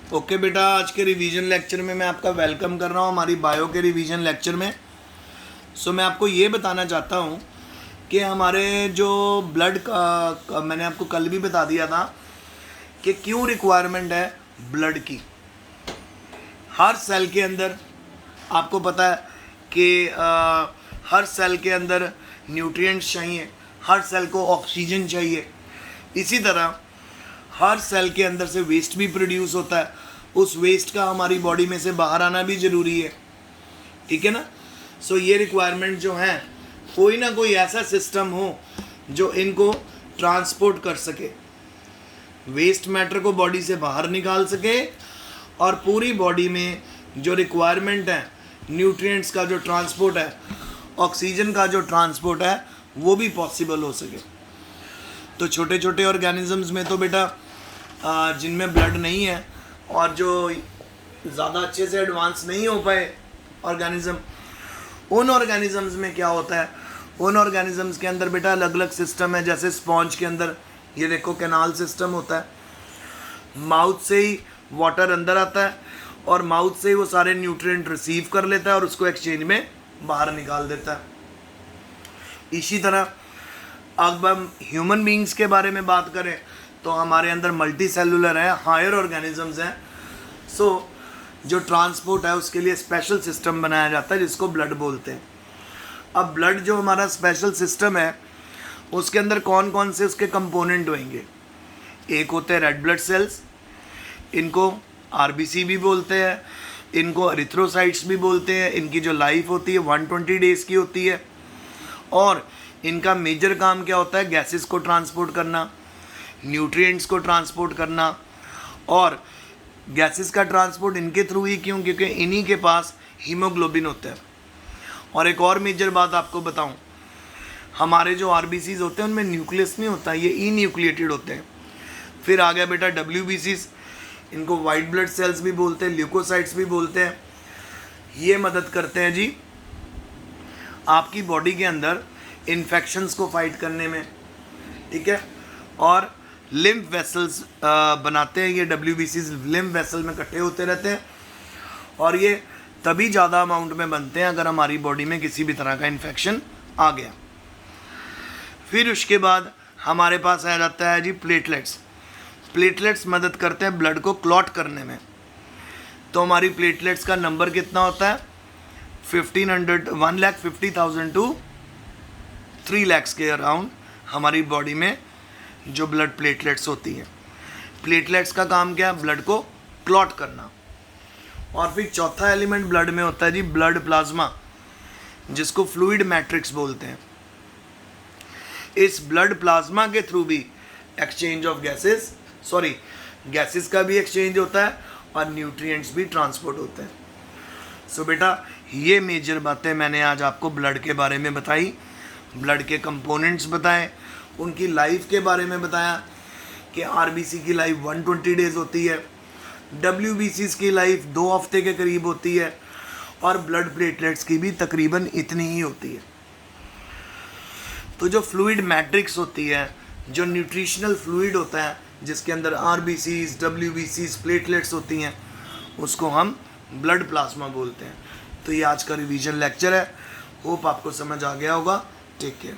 Okay बेटा, आज के रिवीजन लेक्चर में मैं आपका वेलकम कर रहा हूँ हमारी बायो के रिवीजन लेक्चर में। मैं आपको ये बताना चाहता हूँ कि हमारे जो ब्लड का मैंने आपको कल भी बता दिया था कि क्यों रिक्वायरमेंट है ब्लड की। हर सेल के अंदर आपको पता है कि हर सेल के अंदर न्यूट्रिएंट्स चाहिए, हर सेल को ऑक्सीजन चाहिए। इसी तरह हर सेल के अंदर से वेस्ट भी प्रोड्यूस होता है, उस वेस्ट का हमारी बॉडी में से बाहर आना भी ज़रूरी है, ठीक है ना। ये रिक्वायरमेंट जो है, कोई ना कोई ऐसा सिस्टम हो जो इनको ट्रांसपोर्ट कर सके, वेस्ट मैटर को बॉडी से बाहर निकाल सके और पूरी बॉडी में जो रिक्वायरमेंट है न्यूट्रिएंट्स का जो ट्रांसपोर्ट है, ऑक्सीजन का जो ट्रांसपोर्ट है, वो भी पॉसिबल हो सके। तो छोटे छोटे ऑर्गेनिजम्स में तो बेटा जिनमें ब्लड नहीं है और जो ज़्यादा अच्छे से एडवांस नहीं हो पाए ऑर्गेनिज़म, उन ऑर्गेनिजम्स में क्या होता है, उन ऑर्गेनिजम्स के अंदर बेटा अलग अलग सिस्टम है। जैसे स्पॉन्ज के अंदर ये देखो कैनाल सिस्टम होता है, माउथ से ही वाटर अंदर आता है और माउथ से ही वो सारे न्यूट्रिएंट रिसीव कर लेता है और उसको एक्सचेंज में बाहर निकाल देता है। इसी तरह अब हम ह्यूमन बींग्स के बारे में बात करें तो हमारे अंदर मल्टी सेलुलर है, हायर ऑर्गेनिजम्स हैं। जो ट्रांसपोर्ट है उसके लिए स्पेशल सिस्टम बनाया जाता है जिसको ब्लड बोलते हैं। अब ब्लड जो हमारा स्पेशल सिस्टम है उसके अंदर कौन कौन से उसके कंपोनेंट होंगे। एक होते हैं रेड ब्लड सेल्स, इनको आरबीसी भी बोलते हैं, इनको एरिथ्रोसाइट्स भी बोलते हैं। इनकी जो लाइफ होती है 120 डेज़ की होती है और इनका मेजर काम क्या होता है, गैसेस को ट्रांसपोर्ट करना, न्यूट्रिएंट्स को ट्रांसपोर्ट करना। और गैसेस का ट्रांसपोर्ट इनके थ्रू ही क्यों, क्योंकि इन्हीं के पास हीमोग्लोबिन होता है। और एक और मेजर बात आपको बताऊं, हमारे जो आरबीसीज होते हैं उनमें न्यूक्लियस नहीं होता, ये ई न्यूक्लिएटेड होते हैं। फिर आ गया बेटा डब्ल्यूबीसीज, इनको वाइट ब्लड सेल्स भी बोलते हैं, ल्यूकोसाइट्स भी बोलते हैं। ये मदद करते हैं जी आपकी बॉडी के अंदर इन्फेक्शंस को फाइट करने में, ठीक है। और लिम्फ वेसल्स बनाते हैं ये डब्ल्यूबीसीज, लिम्फ वेसल में इकट्ठे होते रहते हैं और ये तभी ज़्यादा अमाउंट में बनते हैं अगर हमारी बॉडी में किसी भी तरह का इन्फेक्शन आ गया। फिर उसके बाद हमारे पास आ जाता है जी प्लेटलेट्स। प्लेटलेट्स मदद करते हैं ब्लड को क्लॉट करने में। तो हमारी प्लेटलेट्स का नंबर कितना होता है, 1,50,000 टू 3 लाख के अराउंड हमारी बॉडी में जो ब्लड प्लेटलेट्स होती हैं। प्लेटलेट्स का काम क्या है, ब्लड को क्लॉट करना। और फिर चौथा एलिमेंट ब्लड में होता है जी ब्लड प्लाज्मा, जिसको फ्लूइड मैट्रिक्स बोलते हैं। इस ब्लड प्लाज्मा के थ्रू भी एक्सचेंज ऑफ गैसेस का भी एक्सचेंज होता है और न्यूट्रिएंट्स भी ट्रांसपोर्ट होते हैं। बेटा ये मेजर बातें मैंने आज आपको ब्लड के बारे में बताई, ब्लड के कंपोनेंट्स बताए, उनकी लाइफ के बारे में बताया कि आरबीसी की लाइफ 120 डेज़ होती है, डब्ल्यूबीसीज की लाइफ 2 हफ्ते के करीब होती है और ब्लड प्लेटलेट्स की भी तकरीबन इतनी ही होती है। तो जो फ्लूइड मैट्रिक्स होती है, जो न्यूट्रिशनल फ्लूइड होता है जिसके अंदर आरबीसीज, डब्ल्यूबीसीज, प्लेटलेट्स होती हैं, उसको हम ब्लड प्लाज्मा बोलते हैं। तो ये आज का रिवीजन लेक्चर है, होप आपको समझ आ गया होगा। Take care.